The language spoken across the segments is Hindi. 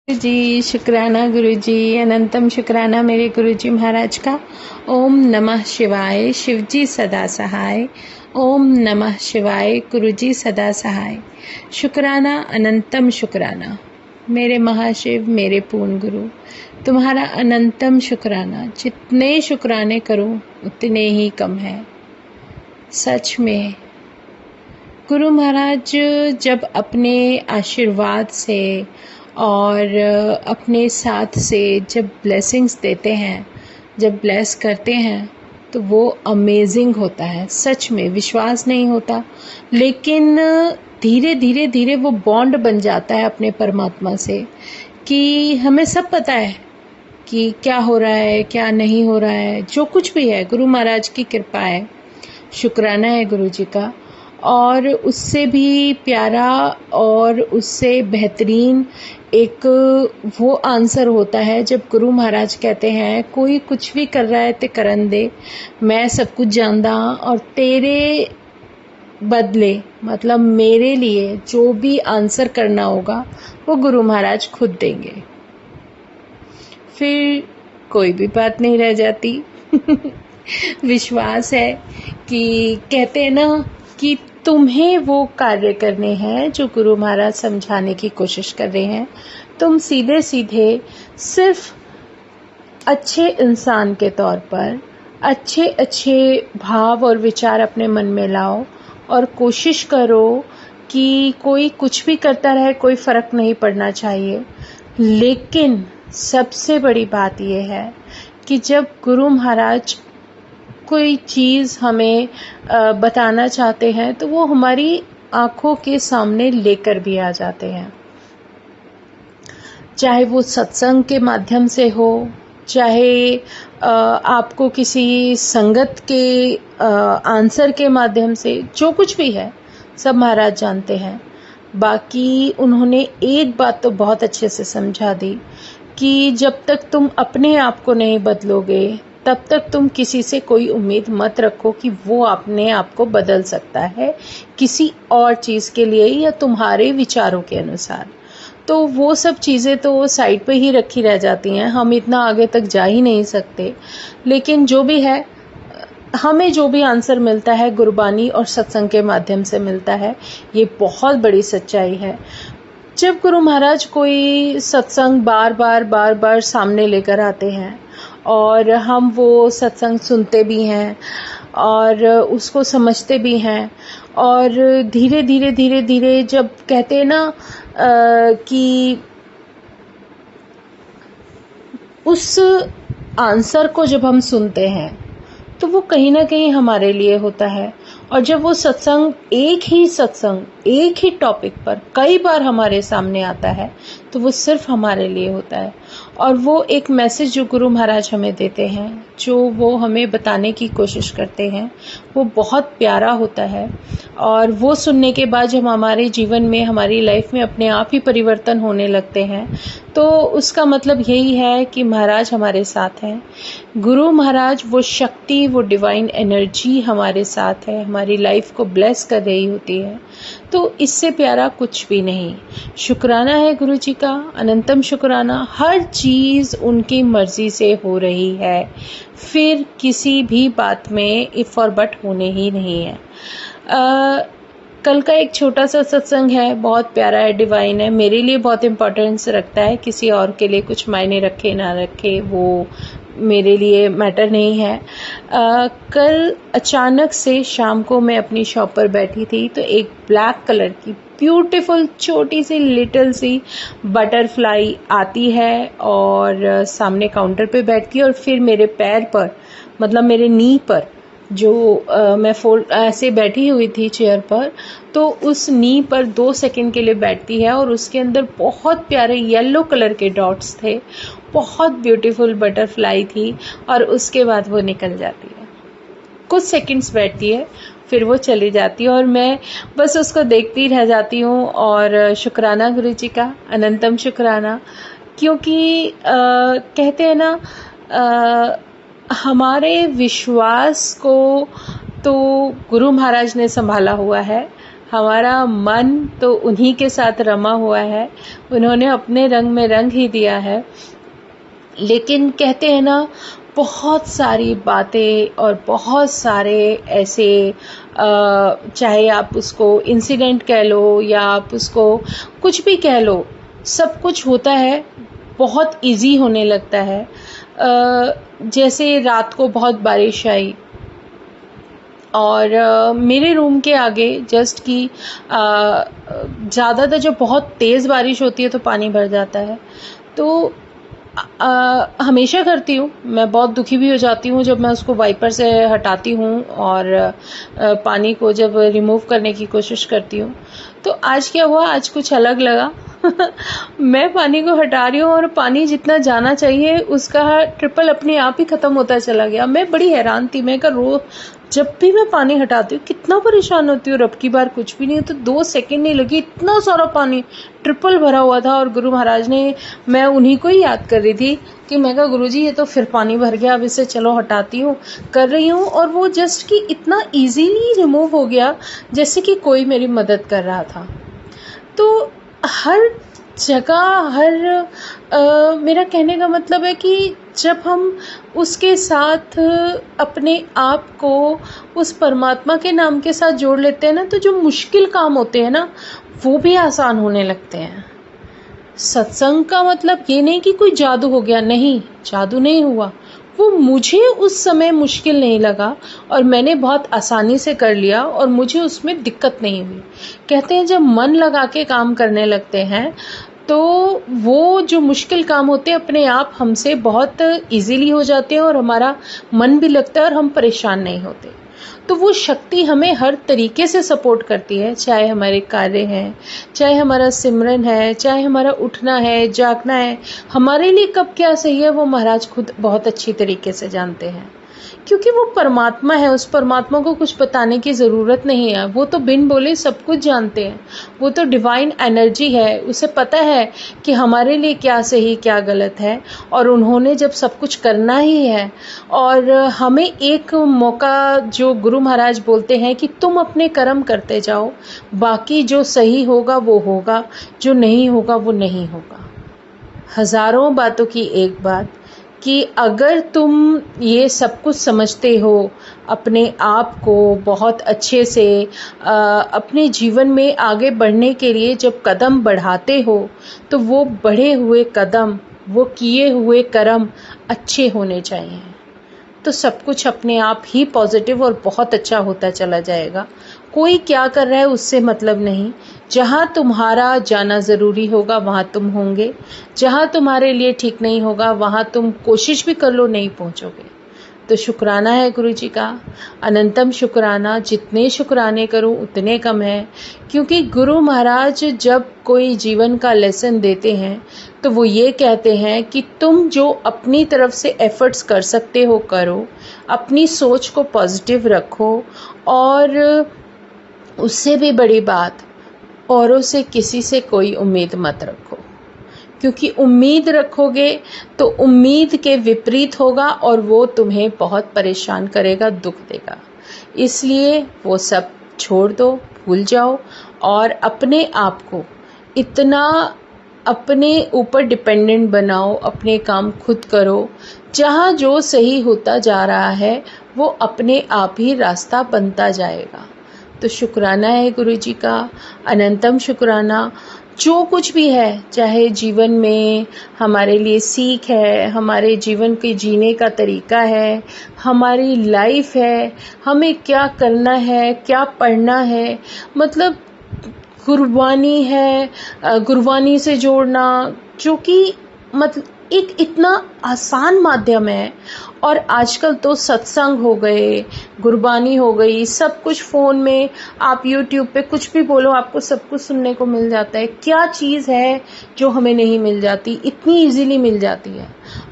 जी शुक्राना गुरुजी, अनंतम शुक्राना मेरे गुरुजी महाराज का। ओम नमः शिवाय, शिवजी सदा सहाय। ओम नमः शिवाय, गुरुजी सदा सहाय। शुक्राना, अनंतम शुक्राना मेरे महाशिव, मेरे पूर्ण गुरु, तुम्हारा अनंतम शुक्राना। जितने शुक्राने करूं उतने ही कम है। सच में गुरु महाराज जब अपने आशीर्वाद से और अपने साथ से जब ब्लेसिंग्स देते हैं, जब ब्लेस करते हैं, तो वो अमेजिंग होता है। सच में विश्वास नहीं होता, लेकिन धीरे धीरे धीरे वो बॉन्ड बन जाता है अपने परमात्मा से कि हमें सब पता है कि क्या हो रहा है, क्या नहीं हो रहा है। जो कुछ भी है गुरु महाराज की कृपा है, शुक्राना है गुरु जी का। और उससे भी प्यारा और उससे बेहतरीन एक वो आंसर होता है जब गुरु महाराज कहते हैं कोई कुछ भी कर रहा है ते करन दे, मैं सब कुछ जानदा और तेरे बदले मतलब मेरे लिए जो भी आंसर करना होगा वो गुरु महाराज खुद देंगे। फिर कोई भी बात नहीं रह जाती। विश्वास है कि कहते हैं ना कि तुम्हें वो कार्य करने हैं जो गुरु महाराज समझाने की कोशिश कर रहे हैं। तुम सीधे सीधे सिर्फ अच्छे इंसान के तौर पर अच्छे अच्छे भाव और विचार अपने मन में लाओ और कोशिश करो कि कोई कुछ भी करता रहे, कोई फ़र्क नहीं पड़ना चाहिए। लेकिन सबसे बड़ी बात यह है कि जब गुरु महाराज कोई चीज़ हमें बताना चाहते हैं तो वो हमारी आँखों के सामने लेकर भी आ जाते हैं। चाहे वो सत्संग के माध्यम से हो, चाहे आपको किसी संगत के आंसर के माध्यम से, जो कुछ भी है सब महाराज जानते हैं। बाकी उन्होंने एक बात तो बहुत अच्छे से समझा दी कि जब तक तुम अपने आप को नहीं बदलोगे तब तक तुम किसी से कोई उम्मीद मत रखो कि वो अपने आप को बदल सकता है किसी और चीज़ के लिए या तुम्हारे विचारों के अनुसार। तो वो सब चीज़ें तो साइड पे ही रखी रह जाती हैं, हम इतना आगे तक जा ही नहीं सकते। लेकिन जो भी है, हमें जो भी आंसर मिलता है गुरबानी और सत्संग के माध्यम से मिलता है, ये बहुत बड़ी सच्चाई है। जब गुरु महाराज कोई सत्संग बार बार सामने लेकर आते हैं और हम वो सत्संग सुनते भी हैं और उसको समझते भी हैं और धीरे धीरे जब कहते हैं ना कि उस आंसर को जब हम सुनते हैं तो वो कहीं ना कहीं हमारे लिए होता है। और जब वो सत्संग एक ही टॉपिक पर कई बार हमारे सामने आता है तो वो सिर्फ हमारे लिए होता है। और वो एक मैसेज जो गुरु महाराज हमें देते हैं, जो वो हमें बताने की कोशिश करते हैं, वो बहुत प्यारा होता है। और वो सुनने के बाद जब हमारे जीवन में, हमारी लाइफ में अपने आप ही परिवर्तन होने लगते हैं तो उसका मतलब यही है कि महाराज हमारे साथ हैं। गुरु महाराज वो शक्ति, वो डिवाइन एनर्जी हमारे साथ है, हमारी लाइफ को ब्लेस कर रही होती है। तो इससे प्यारा कुछ भी नहीं। शुक्राना है गुरु जी का, अनंतम शुक्राना। हर चीज़ उनकी मर्जी से हो रही है, फिर किसी भी बात में इफ़ और बट होने ही नहीं है। कल का एक छोटा सा सत्संग है, बहुत प्यारा है, डिवाइन है, मेरे लिए बहुत इम्पोर्टेंस रखता है। किसी और के लिए कुछ मायने रखे ना रखे वो मेरे लिए मैटर नहीं है। कल अचानक से शाम को मैं अपनी शॉप पर बैठी थी तो एक ब्लैक कलर की ब्यूटीफुल छोटी सी लिटिल सी बटरफ्लाई आती है और सामने काउंटर पे बैठती है और फिर मेरे पैर पर, मतलब मेरे नी पर, जो मैं ऐसे बैठी हुई थी चेयर पर, तो उस नी पर 2 सेकंड के लिए बैठती है और उसके अंदर बहुत प्यारे येलो कलर के डॉट्स थे। बहुत ब्यूटीफुल बटरफ्लाई थी और उसके बाद वो निकल जाती है। कुछ सेकंड्स बैठती है फिर वो चली जाती है और मैं बस उसको देखती रह जाती हूँ। और शुक्राना गुरु जी का, अनंतम शुक्राना। क्योंकि कहते हैं ना, हमारे विश्वास को तो गुरु महाराज ने संभाला हुआ है, हमारा मन तो उन्हीं के साथ रमा हुआ है, उन्होंने अपने रंग में रंग ही दिया है। लेकिन कहते हैं ना, बहुत सारी बातें और बहुत सारे ऐसे चाहे आप उसको इंसिडेंट कह लो या आप उसको कुछ भी कह लो, सब कुछ होता है, बहुत इजी होने लगता है। जैसे रात को बहुत बारिश आई और मेरे रूम के आगे जस्ट कि ज़्यादातर जब बहुत तेज़ बारिश होती है तो पानी भर जाता है। तो हमेशा करती हूँ, मैं बहुत दुखी भी हो जाती हूँ जब मैं उसको वाइपर से हटाती हूँ और पानी को जब रिमूव करने की कोशिश करती हूँ। तो आज क्या हुआ, आज कुछ अलग लगा। मैं पानी को हटा रही हूँ और पानी जितना जाना चाहिए उसका ट्रिपल अपने आप ही खत्म होता चला गया। मैं बड़ी हैरान थी, मैं रोज जब भी मैं पानी हटाती हूँ कितना परेशान होती हूँ, रब की बार कुछ भी नहीं तो 2 सेकंड नहीं लगी, इतना सारा पानी ट्रिपल भरा हुआ था। और गुरु महाराज ने, मैं उन्हीं को ही याद कर रही थी कि मैं कहा गुरु जी ये तो फिर पानी भर गया, अब इसे चलो हटाती हूँ, कर रही हूँ। और वो जस्ट कि इतना इजीली रिमूव हो गया जैसे कि कोई मेरी मदद कर रहा था। तो हर जगह मेरा कहने का मतलब है कि जब हम उसके साथ अपने आप को उस परमात्मा के नाम के साथ जोड़ लेते हैं ना, तो जो मुश्किल काम होते हैं ना वो भी आसान होने लगते हैं। सत्संग का मतलब ये नहीं कि कोई जादू हो गया, नहीं, जादू नहीं हुआ। वो मुझे उस समय मुश्किल नहीं लगा और मैंने बहुत आसानी से कर लिया और मुझे उसमें दिक्कत नहीं हुई। कहते हैं जब मन लगा के काम करने लगते हैं तो वो जो मुश्किल काम होते हैं अपने आप हमसे बहुत इजीली हो जाते हैं और हमारा मन भी लगता है और हम परेशान नहीं होते। तो वो शक्ति हमें हर तरीके से सपोर्ट करती है, चाहे हमारे कार्य हैं, चाहे हमारा सिमरन है, चाहे हमारा उठना है, जागना है। हमारे लिए कब क्या सही है वो महाराज खुद बहुत अच्छी तरीके से जानते हैं, क्योंकि वो परमात्मा है। उस परमात्मा को कुछ बताने की ज़रूरत नहीं है, वो तो बिन बोले सब कुछ जानते हैं। वो तो डिवाइन एनर्जी है, उसे पता है कि हमारे लिए क्या सही क्या गलत है। और उन्होंने जब सब कुछ करना ही है और हमें एक मौका, जो गुरु महाराज बोलते हैं कि तुम अपने कर्म करते जाओ, बाकी जो सही होगा वो होगा, जो नहीं होगा वो नहीं होगा। हजारों बातों की एक बात कि अगर तुम ये सब कुछ समझते हो, अपने आप को बहुत अच्छे से अपने जीवन में आगे बढ़ने के लिए जब कदम बढ़ाते हो, तो वो बढ़े हुए कदम, वो किए हुए कर्म अच्छे होने चाहिए। तो सब कुछ अपने आप ही पॉजिटिव और बहुत अच्छा होता चला जाएगा। कोई क्या कर रहा है उससे मतलब नहीं। जहाँ तुम्हारा जाना ज़रूरी होगा वहाँ तुम होंगे, जहाँ तुम्हारे लिए ठीक नहीं होगा वहाँ तुम कोशिश भी कर लो नहीं पहुँचोगे। तो शुक्राना है गुरु जी का, अनंतम शुक्राना। जितने शुक्राने करूं उतने कम है, क्योंकि गुरु महाराज जब कोई जीवन का लेसन देते हैं तो वो ये कहते हैं कि तुम जो अपनी तरफ से एफर्ट्स कर सकते हो करो, अपनी सोच को पॉजिटिव रखो और उससे भी बड़ी बात, औरों से किसी से कोई उम्मीद मत रखो, क्योंकि उम्मीद रखोगे तो उम्मीद के विपरीत होगा और वो तुम्हें बहुत परेशान करेगा, दुख देगा। इसलिए वो सब छोड़ दो, भूल जाओ और अपने आप को इतना अपने ऊपर डिपेंडेंट बनाओ, अपने काम खुद करो। जहाँ जो सही होता जा रहा है वो अपने आप ही रास्ता बनता जाएगा। तो शुक्राना है गुरु जी का, अनंतम शुक्राना। जो कुछ भी है, चाहे जीवन में हमारे लिए सीख है, हमारे जीवन के जीने का तरीका है, हमारी लाइफ है, हमें क्या करना है, क्या पढ़ना है, मतलब गुरबानी है, गुरबानी से जोड़ना, जो कि मतलब एक इतना आसान माध्यम है। और आजकल तो सत्संग हो गए, गुरबानी हो गई, सब कुछ फ़ोन में, आप YouTube पे कुछ भी बोलो आपको सब कुछ सुनने को मिल जाता है। क्या चीज़ है जो हमें नहीं मिल जाती, इतनी इजीली मिल जाती है।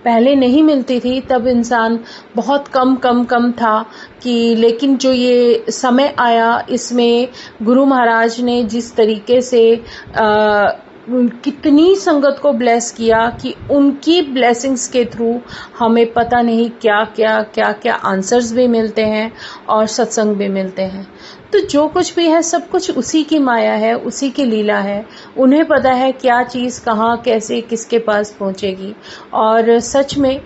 पहले नहीं मिलती थी, तब इंसान बहुत कम था कि, लेकिन जो ये समय आया इसमें गुरु महाराज ने जिस तरीके से कितनी संगत को ब्लेस किया कि उनकी ब्लेसिंग्स के थ्रू हमें पता नहीं क्या क्या आंसर्स भी मिलते हैं और सत्संग भी मिलते हैं। तो जो कुछ भी है सब कुछ उसी की माया है, उसी की लीला है। उन्हें पता है क्या चीज़ कहाँ कैसे किसके पास पहुँचेगी। और सच में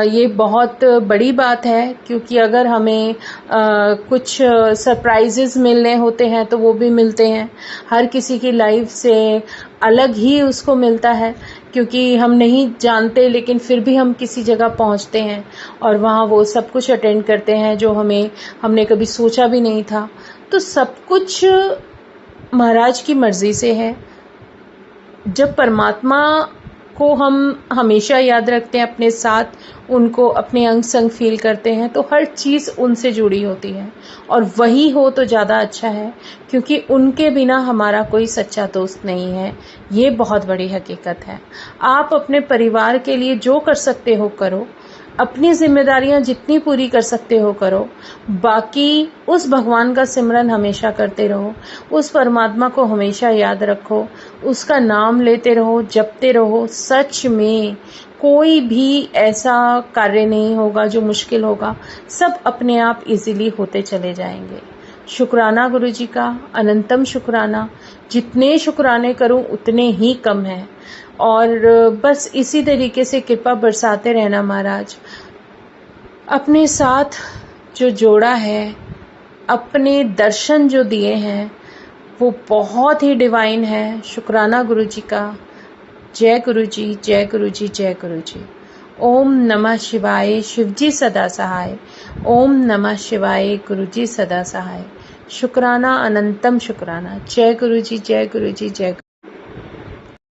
ये बहुत बड़ी बात है, क्योंकि अगर हमें कुछ सरप्राइजेस मिलने होते हैं तो वो भी मिलते हैं। हर किसी की लाइफ से अलग ही उसको मिलता है, क्योंकि हम नहीं जानते लेकिन फिर भी हम किसी जगह पहुंचते हैं और वहाँ वो सब कुछ अटेंड करते हैं जो हमने कभी सोचा भी नहीं था। तो सब कुछ महाराज की मर्जी से है। जब परमात्मा को हम हमेशा याद रखते हैं अपने साथ, उनको अपने अंग संग फील करते हैं, तो हर चीज़ उनसे जुड़ी होती है। और वही हो तो ज़्यादा अच्छा है, क्योंकि उनके बिना हमारा कोई सच्चा दोस्त नहीं है। ये बहुत बड़ी हकीकत है। आप अपने परिवार के लिए जो कर सकते हो करो, अपनी जिम्मेदारियां जितनी पूरी कर सकते हो करो, बाकी उस भगवान का सिमरन हमेशा करते रहो, उस परमात्मा को हमेशा याद रखो, उसका नाम लेते रहो, जपते रहो। सच में कोई भी ऐसा कार्य नहीं होगा जो मुश्किल होगा, सब अपने आप इजीली होते चले जाएंगे। शुक्राना गुरु जी का, अनंतम शुक्राना। जितने शुक्राने करूं उतने ही कम है। और बस इसी तरीके से कृपा बरसाते रहना महाराज। अपने साथ जो जोड़ा है, अपने दर्शन जो दिए हैं, वो बहुत ही डिवाइन है। शुक्राना गुरु जी का। जय गुरु जी, जय गुरु जी, जय गुरु जी। ओम नमः शिवाय। शिवजी सदा सहाय। ओम नमः शिवाय। गुरु जी सदा सहाय। शुक्राना, अनंतम शुक्राना। जय गुरु जी, जय गुरु जी, जय गुरु।